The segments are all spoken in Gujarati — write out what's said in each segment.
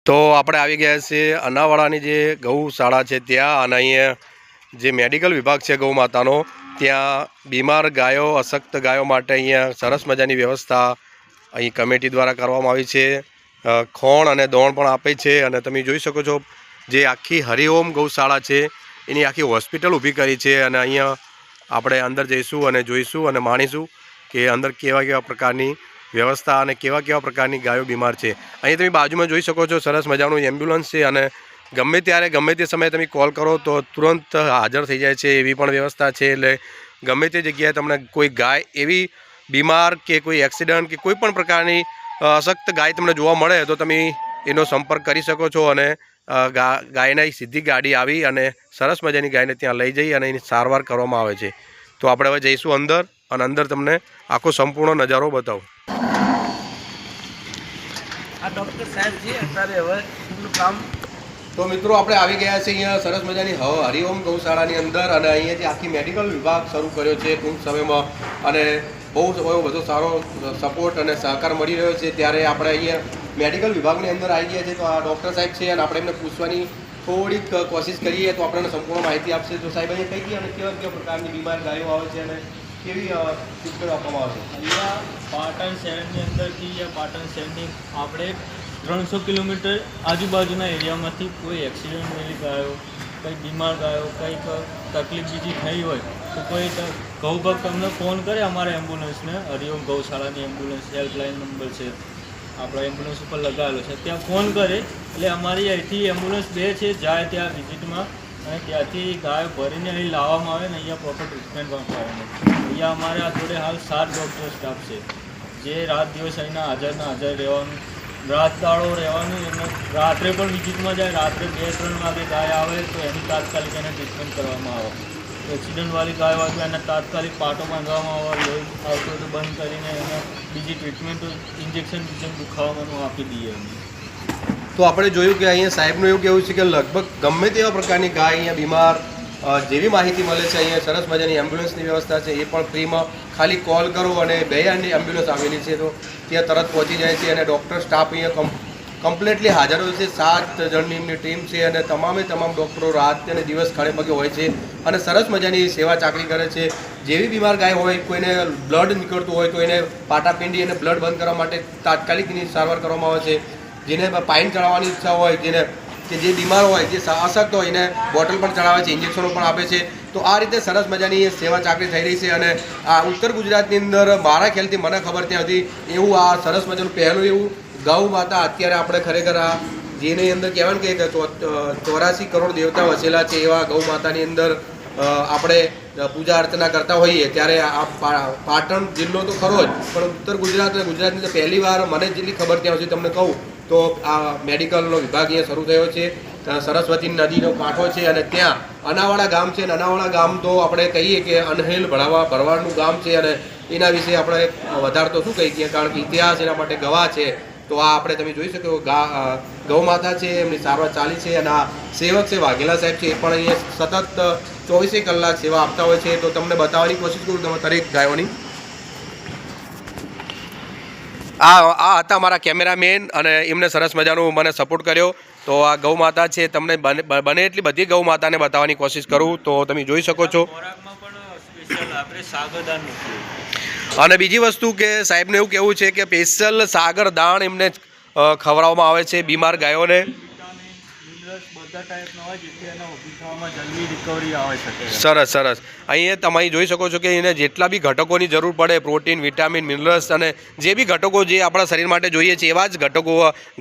તો આપણે આવી ગયા છીએ અનાવાડાની જે ગૌશાળા છે ત્યાં, અને અહીંયા જે મેડિકલ વિભાગ છે ગૌ માતાનો, ત્યાં બીમાર ગાયો, અશક્ત ગાયો માટે અહીંયા સરસ મજાની વ્યવસ્થા અહીં કમિટી દ્વારા કરવામાં આવી છે। ખોણ અને દોણ પણ આપે છે, અને તમે જોઈ શકો છો જે આખી હરિઓમ ગૌશાળા છે એની આખી હોસ્પિટલ ઊભી કરી છે। અને અહીંયા આપણે અંદર જઈશું અને જોઈશું અને માણીશું કે અંદર કેવા કેવા પ્રકારની વ્યવસ્થા અને કેવા કેવા પ્રકારની ગાયો બીમાર છે। અહીં તમે બાજુમાં જોઈ શકો છો સરસ મજાનું એમ્બ્યુલન્સ છે, અને ગમે ત્યારે ગમે તે સમયે તમે કોલ કરો તો તુરંત હાજર થઈ જાય છે એવી પણ વ્યવસ્થા છે। એટલે ગમે તે જગ્યાએ તમને કોઈ ગાય એવી બીમાર કે કોઈ એક્સિડન્ટ કે કોઈ પણ પ્રકારની અશક્ત ગાય તમને જોવા મળે તો તમે એનો સંપર્ક કરી શકો છો, અને ગાયના સીધી ગાડી આવી અને સરસ મજાની ગાયને ત્યાં લઈ જઈ અને એની સારવાર કરવામાં આવે છે। તો આપણે હવે જઈશું અંદર, અને અંદર તમને આખો સંપૂર્ણ નજારો બતાવું। આ ડૉક્ટર સાહેબ છે અત્યારે હવે એમનું કામ। તો મિત્રો આપણે આવી ગયા છે અહીંયા સરસ મજાની હરિઓમ ગૌશાળાની અંદર, અને અહીંયા જે આખી મેડિકલ વિભાગ શરૂ કર્યો છે ટૂંક સમયમાં, અને બહુ બધો સારો સપોર્ટ અને સહકાર મળી રહ્યો છે। ત્યારે આપણે અહીંયા મેડિકલ વિભાગની અંદર આવી ગયા છે। તો આ ડૉક્ટર સાહેબ છે અને આપણે એમને પૂછવાની થોડીક કોશિશ કરીએ તો આપણને સંપૂર્ણ માહિતી આપશે। તો સાહેબ અહીંયા કઈ અને કેવા કેવા પ્રકારની બીમાર ગાયો આવે છે અને કેવી ટ્રીટમેન્ટ આપવામાં આવે છે? અહીંયા પાટણ શહેરની અંદરથી પાટણ શહેરની આપણે 300 કિલોમીટર આજુબાજુના એરિયામાંથી કોઈ એક્સિડન્ટવાળી ગાયો, કંઈ બીમાર ગાયો, કંઈક તકલીફ બીજી થઈ હોય તો કોઈ ગૌભક્ત તમને ફોન કરે, અમારા એમ્બ્યુલન્સને હરિઓમ ગૌશાળાની એમ્બ્યુલન્સ હેલ્પલાઇન નંબર છે આપણા એમ્બ્યુલન્સ ઉપર લગાવેલો છે, ત્યાં ફોન કરે એટલે અમારી અહીંથી એમ્બ્યુલન્સ 2 છે જાય ત્યાં વિઝિટમાં, અને ત્યાંથી ગાયો ભરીને અહીં લાવવામાં આવે ને અહીંયા પ્રોપર ટ્રીટમેન્ટ પણ આવે। અહીંયા અમારે આ જોડે હાલ 7 ડૉક્ટર સ્ટાફ છે જે રાત દિવસ અહીંના હાજર રહેવાનું, રાત દાડો રહેવાનું, એમને રાત્રે પણ વિઝિટમાં જાય, રાત્રે 2-3 વાગે ગાય આવે તો એની તાત્કાલિક એને ટ્રીટમેન્ટ કરવામાં આવે। એક્સિડન્ટવાળી ગાય હોય તો એને તાત્કાલિક પાટો બાંધવામાં આવે, લોહી આવતું તો બંધ કરીને એને બીજી ટ્રીટમેન્ટ ઇન્જેક્શન દુખાવાનું આપી દઈએ અમે। તો આપણે જોયું કે અહીંયા સાહેબનું એવું કહેવું છે કે લગભગ ગમે તેવા પ્રકારની ગાય અહીંયા બીમાર જેવી માહિતી મળે છે, અહીંયા સરસ મજાની એમ્બ્યુલન્સની વ્યવસ્થા છે, એ પણ ફ્રીમાં ખાલી કોલ કરો અને 2 આની એમ્બ્યુલન્સ આવેલી છે તો ત્યાં તરત પહોંચી જાય છે। અને ડૉક્ટર સ્ટાફ અહીંયા કમ્પ્લીટલી હાજર હોય છે, 7 જણની એમની ટીમ છે, અને તમામ ડૉક્ટરો રાત અને દિવસ ખડે પગે હોય છે અને સરસ મજાની સેવા ચાકરી કરે છે। જેવી બીમાર ગાય હોય, કોઈને બ્લડ નીકળતું હોય તો એને પાટાપિંડી અને બ્લડ બંધ કરવા માટે તાત્કાલિક એની સારવાર કરવામાં આવે છે। જેને પાઇન ચડાવવાની ઈચ્છા હોય, જેને કે જે બીમાર હોય, જે અશક્ત હોય, એને બોટલ પણ ચડાવે છે, ઇન્જેક્શનો પણ આપે છે। તો આ રીતે સરસ મજાની સેવા ચાકરી થઈ રહી છે, અને આ ઉત્તર ગુજરાતની અંદર મારા ખ્યાલથી મને ખબર ત્યાં હતી એવું આ સરસ મજાનું પહેલું એવું ગૌ માતા અત્યારે આપણે ખરેખર આ જેની અંદર કહેવાનું કે 84 કરોડ દેવતા વસેલા છે એવા ગૌ માતાની અંદર આપણે પૂજા અર્ચના કરતા હોઈએ, ત્યારે આ પાટણ જિલ્લો તો ખરો જ, પણ ઉત્તર ગુજરાત અને ગુજરાતની પહેલી વાર મને જેટલી ખબર ત્યાં સુધી તમને કહું તો આ મેડિકલનો વિભાગ અહીંયા શરૂ થયો છે। સરસ્વતી નદીનો કાંઠો છે, અને ત્યાં અનાવાડા ગામ છે, અને અનાવાડા ગામ તો આપણે કહીએ કે અનહેલ ભરવાડનું ગામ છે, અને એના વિશે આપણે વધારે તો શું કહીએ, કારણ કે ઇતિહાસ એના માટે ગવાહ છે। તો આ આપણે તમે જોઈ શકો ગૌ માતા છે, એમની સારવાર ચાલી છે, અને આ સેવક છે વાઘેલા સાહેબ છે, એ પણ અહીંયા સતત 24 કલાક સેવા આપતા હોય છે। તો તમને બતાવવાની કોશિશ કરું તમે દરેક ગાયોની। આ હતા મારા કેમેરામેન, અને એમને સરસ મજાનું મને સપોર્ટ કર્યો। તો આ ગૌ માતા છે, તમને બને એટલી બધી ગૌ માતાને બતાવવાની કોશિશ કરું તો તમે જોઈ શકો છો। અને બીજી વસ્તુ કે સાહેબને એવું કહેવું છે કે સ્પેશિયલ સાગર દાણ એમને ખવડાવવામાં આવે છે બીમાર ગાયોને। સરસ સરસ। અહીંયા તમે જોઈ શકો છો કે એને જેટલા બી ઘટકોની જરૂર પડે, પ્રોટીન, વિટામિન, મિનરલ્સ અને જે બી ઘટકો જે આપણા શરીર માટે જોઈએ છે એવા જ ઘટકો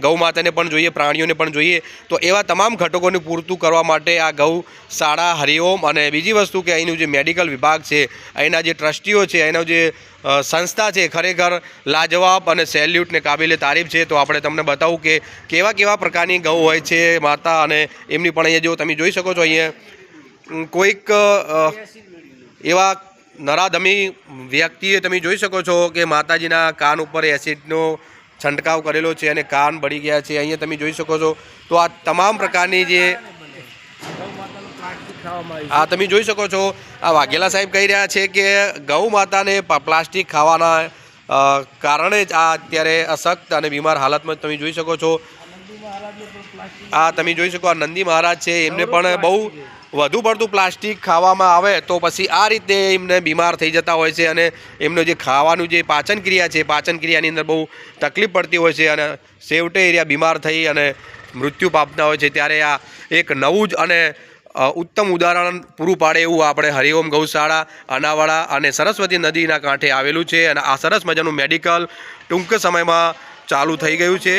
ગૌ માતાને પણ જોઈએ, પ્રાણીઓને પણ જોઈએ। તો એવા તમામ ઘટકોને પૂરતું કરવા માટે આ ગૌશાળા હરિઓમ, અને બીજી વસ્તુ કે અહીંનું જે મેડિકલ વિભાગ છે, અહીંના જે ટ્રસ્ટીઓ છે, અહીંનો જે સંસ્થા છે, ખરેખર લાજવાબ અને સેલ્યુટને કાબિલે તારીફ છે। તો આપણે તમને બતાવું કે કેવા કેવા પ્રકારની ગૌ હોય છે માતા, અને એમની પણ અહીંયા જો તમે જોઈ શકો છો અહીંયા કોઈક એવા નરાધમી વ્યક્તિએ તમે જોઈ શકો છો કે માતાજીના કાન ઉપર એસિડનો છંટકાવ કરેલો છે અને કાન બળી ગયા છે, અહીંયા તમે જોઈ શકો છો। તો આ તમામ પ્રકારની જે આ તમે જોઈ શકો છો આ વાઘેલા સાહેબ કહી રહ્યા છે કે ગૌ માતાને પ્લાસ્ટિક ખાવાના કારણે જ આ અત્યારે અશક્ત અને બીમાર હાલતમાં તમે જોઈ શકો છો। આ તમે જોઈ શકો આ નંદી મહારાજ છે એમને પણ બહુ વધુ પડતું પ્લાસ્ટિક ખાવામાં આવે તો પછી આ રીતે એમને બીમાર થઈ જતા હોય છે અને એમનું જે ખાવાનું જે પાચન ક્રિયા છે પાચન ક્રિયાની અંદર બહુ તકલીફ પડતી હોય છે અને છેવટે એરિયા બીમાર થઈ અને મૃત્યુ પામતા હોય છે। ત્યારે આ એક નવું જ અને ઉત્તમ ઉદાહરણ પૂરું પાડે એવું આપણે હરિઓમ ગૌશાળા અનાવાડા અને સરસ્વતી નદીના કાંઠે આવેલું છે અને આ સરસ મજાનું મેડિકલ ટૂંક સમયમાં ચાલુ થઈ ગયું છે।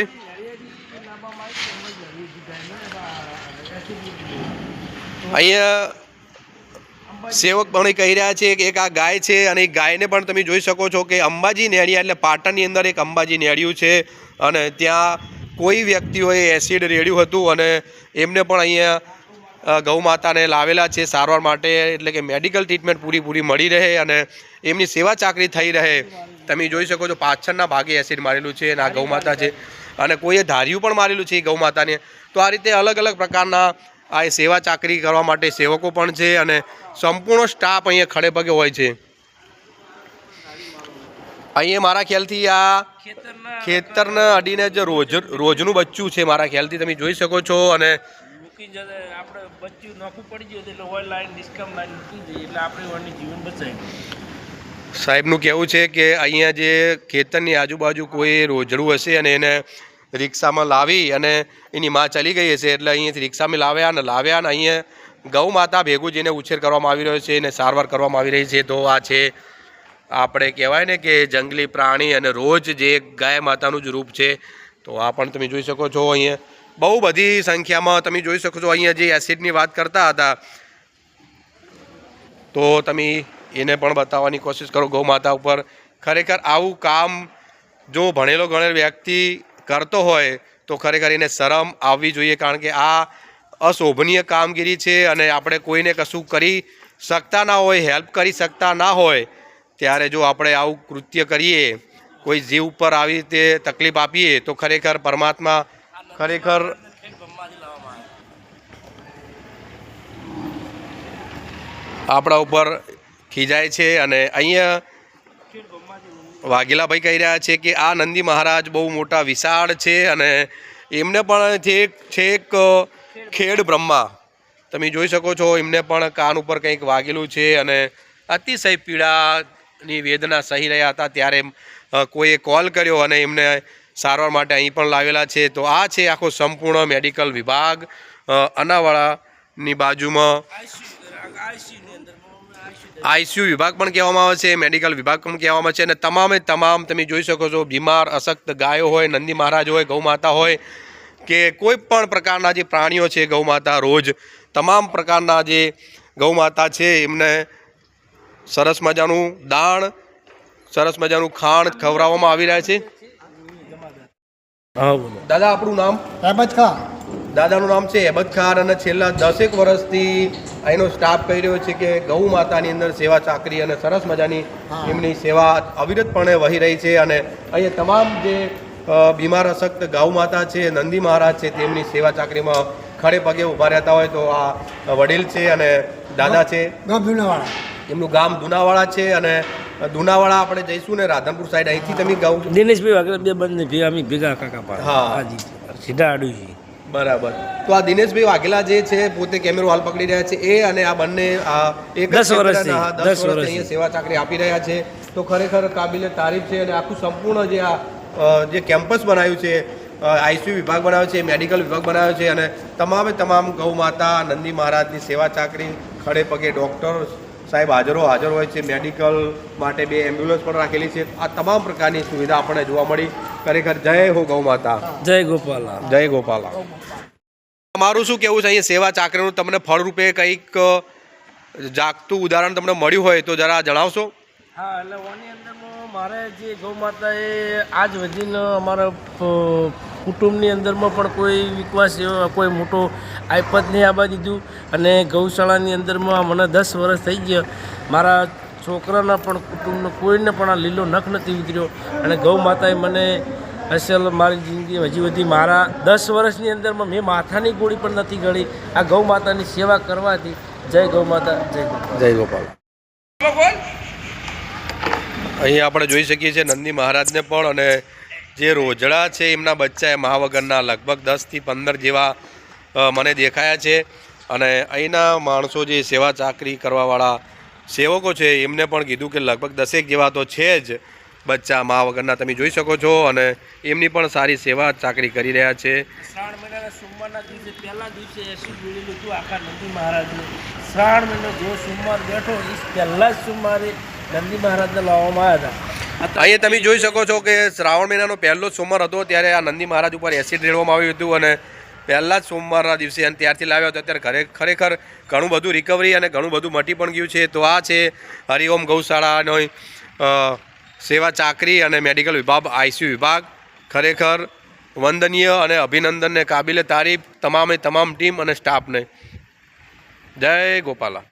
અહીંયા સેવક પણ કહી રહ્યા છે કે એક આ ગાય છે અને એ ગાયને પણ તમે જોઈ શકો છો કે અંબાજી નેડિયા એટલે પાટણની અંદર એક અંબાજી નેડિયું છે અને ત્યાં કોઈ વ્યક્તિઓએ એસિડ રેડ્યું હતું અને એમને પણ અહીંયા ગૌ માતાને લાવેલા છે સારવાર માટે એટલે કે મેડિકલ ટ્રીટમેન્ટ પૂરી મળી રહે અને એમની સેવા ચાકરી થઈ રહે। તમે જોઈ શકો છો પાછળના ભાગે એસિડ મારેલું છે અને આ ગૌ માતા છે અને કોઈએ ધાર્યું પણ મારેલું છે એ ગૌ માતાને। તો આ રીતે અલગ અલગ પ્રકારના આ સેવા ચાકરી કરવા માટે સેવકો પણ છે અને સંપૂર્ણ સ્ટાફ અહીંયા ખડે પગે હોય છે। અહીંયા મારા ખ્યાલથી આ ખેતરના અડીને જે રોજનું બચ્ચું છે મારા ખ્યાલથી તમે જોઈ શકો છો અને સાહેબનું કહેવું છે કે અહીંયા જે ખેતરની આજુબાજુ કોઈ રોજડું હશે અને એને રિક્ષામાં લાવી અને એની માં ચાલી ગઈ હશે એટલે અહીંયાથી રિક્ષામાં લાવ્યા અને અહીંયા ગૌ માતા ભેગું જઈને ઉછેર કરવામાં આવી રહ્યો છે અને સારવાર કરવામાં આવી રહી છે। તો આ છે આપણે કહેવાય ને કે જંગલી પ્રાણી અને રોજ જે ગાય માતાનું જ રૂપ છે। તો આ પણ તમે જોઈ શકો છો અહીંયા બહુ બધી સંખ્યામાં તમે જોઈ શકો છો। અહીંયા જે એસિડની વાત કરતા હતા તો તમે એને પણ બતાવવાની કોશિશ કરો ગૌ માતા ઉપર। ખરેખર આવું કામ જો ભણેલો ગણેલો વ્યક્તિ કરતો હોય તો ખરેખર એને શરમ આવવી જોઈએ કારણ કે આ અશોભનીય કામગીરી છે અને આપણે કોઈને કશું કરી શકતા ના હોય હેલ્પ કરી શકતા ના હોય ત્યારે જો આપણે આવું કૃત્ય કરીએ કોઈ જીવ ઉપર આવી રીતે તકલીફ આપીએ તો ખરેખર પરમાત્મા ખરેખર આપણા ઉપર ખીજાય છે। અને અહીંયા વાઘેલાભાઈ કહી રહ્યા છે કે આ નંદી મહારાજ બહુ મોટા વિશાળ છે અને એમને પણ છેક ખેડ બ્રહ્મા તમે જોઈ શકો છો એમને પણ કાન ઉપર કંઈક વાગેલું છે અને અતિશય પીડાની વેદના સહી રહ્યા હતા ત્યારે કોઈએ કોલ કર્યો અને એમને સારવાર માટે અહીં પણ લાવેલા છે। તો આ છે આખો સંપૂર્ણ મેડિકલ વિભાગ અનાવાડાની બાજુમાં આઈસીયુ વિભાગ પણ કહેવામાં આવે છે મેડિકલ વિભાગ પણ કહેવામાં આવે છે અને તમામે તમામ તમે જોઈ શકો છો બીમાર અશક્ત ગાયો હોય નંદી મહારાજ હોય ગૌ માતા હોય કે કોઈ પણ પ્રકારના જે પ્રાણીઓ છે ગૌ માતા રોજ તમામ પ્રકારના જે ગૌ માતા છે એમને સરસ મજાનું દાણ સરસ મજાનું ખાણ ખવડાવવામાં આવી રહ્યા છે। દાદા આપણું નામ? અહેમદ ખાન। દાદાનું નામ છે અહેમદ ખાન અને છેલ્લા 10 વર્ષથી અહીંનો સ્ટાફ કહી રહ્યો છે કે ગૌ માતાની અંદર સેવા ચાકરી અને સરસ મજાની એમની સેવા અવિરતપણે વહી રહી છે અને અહીંયા તમામ જે બીમાર અશક્ત ગૌ માતા છે નંદી મહારાજ છે તેમની સેવા ચાકરીમાં ખડે પગે ઊભા રહેતા હોય તો આ વડીલ છે અને દાદા છે એમનું ગામ દુનાવાડા છે અને દુનાવાડા આપણે જઈશું ને રાધનપુર સાઈડ અહીંથી તમે ગાઉ દિનેશભાઈ વાગેલા બે બંને ભેગા અમે ભેગા કાકા હા સીધા આડું છે બરાબર। તો આ દિનેશભાઈ વાઘેલા જે છે પોતે કેમેરો હાલ પકડી રહ્યા છે એ અને આ બંને એક 10 વર્ષથી અહીંયા સેવા ચાકરી આપી રહ્યા છે। તો ખરેખર કાબિલે તારીફ છે અને આખું સંપૂર્ણ જે આ જે કેમ્પસ બનાવ્યું છે આઈસીયુ વિભાગ બનાવ્યો છે મેડિકલ વિભાગ બનાવ્યો છે અને તમામે તમામ ગૌ માતા નંદી મહારાજની સેવા ચાકરી ખડે પગે ડૉક્ટર સાહેબ હાજર હોય છે। મેડિકલ માટે 2 એમ્બ્યુલન્સ પણ રાખેલી છે। આ તમામ પ્રકારની સુવિધા આપણને જોવા મળી। ખરેખર જય હો ગૌ માતા, જય ગોપાલા, જય ગોપાલા। તમારું શું કહેવું છે અહીંયા સેવા ચાકરીનું તમને ફળરૂપે કંઈક જાગતું ઉદાહરણ તમને મળ્યું હોય તો જરા જણાવશો? હા, એટલે ઓની અંદરમાં મારે જે ગૌ માતાએ આજ વધીને અમારા કુટુંબની અંદરમાં પણ કોઈ વિશ્વાસ એવો કોઈ મોટો આઈપત નહીં આવવા દીધું અને ગૌશાળાની અંદરમાં મને 10 વર્ષ થઈ ગયા મારા છોકરાના પણ કુટુંબનો કોઈને પણ આ લીલો નખ નથી ઉતર્યો અને ગૌ માતાએ મને અસલ મારી જિંદગી હજી બધી મારા 10 વર્ષની અંદરમાં મેં માથાની ગોળી પણ નથી ગળી આ ગૌ માતાની સેવા કરવાથી। જય ગૌ માતા, જય ગોપાલ। અહીંયા આપણે જોઈ શકીએ છીએ નંદી મહારાજને પણ અને જે રોજડા છે એમના બચ્ચા એ મા વગરના લગભગ 10થી 15 જેવા મને દેખાયા છે. અને અહીંના માણસો જે સેવા ચાકરી કરવાવાળા સેવકો છે એમને પણ કીધું કે લગભગ 10 જેવા તો છે જ બચ્ચા મા વગરના, તમે જોઈ શકો છો. અને એમની પણ સારી સેવા ચાકરી કરી રહ્યા છે. શ્રાવણ મહિનાના સોમવારના દિવસે પહેલા દિવસે એસી જોડેલું હતું આખા નંદી મહારાજનું. શ્રાવણ મહિનો જો સોમવાર બેઠો એ પહેલા જ સોમવારે નંદી મહારાજને લાવવામાં આવ્યા હતા. અહીંયા તમે જોઈ શકો છો કે શ્રાવણ મહિનાનો પહેલો જ સોમવાર હતો ત્યારે આ નંદી મહારાજ ઉપર એસિડ રેડવામાં આવ્યું હતું અને પહેલા જ સોમવારના દિવસે અને ત્યારથી લાવ્યો હતો. અત્યારે ખરેખર ઘણું બધું રિકવરી અને ઘણું બધું મટી પણ ગયું છે. તો આ છે હરિઓમ ગૌશાળાનો સેવા ચાકરી અને મેડિકલ વિભાગ, ICU વિભાગ. ખરેખર વંદનીય અને અભિનંદનને કાબિલે તારીફ તમામે તમામ ટીમ અને સ્ટાફને. જય ગોપાલા.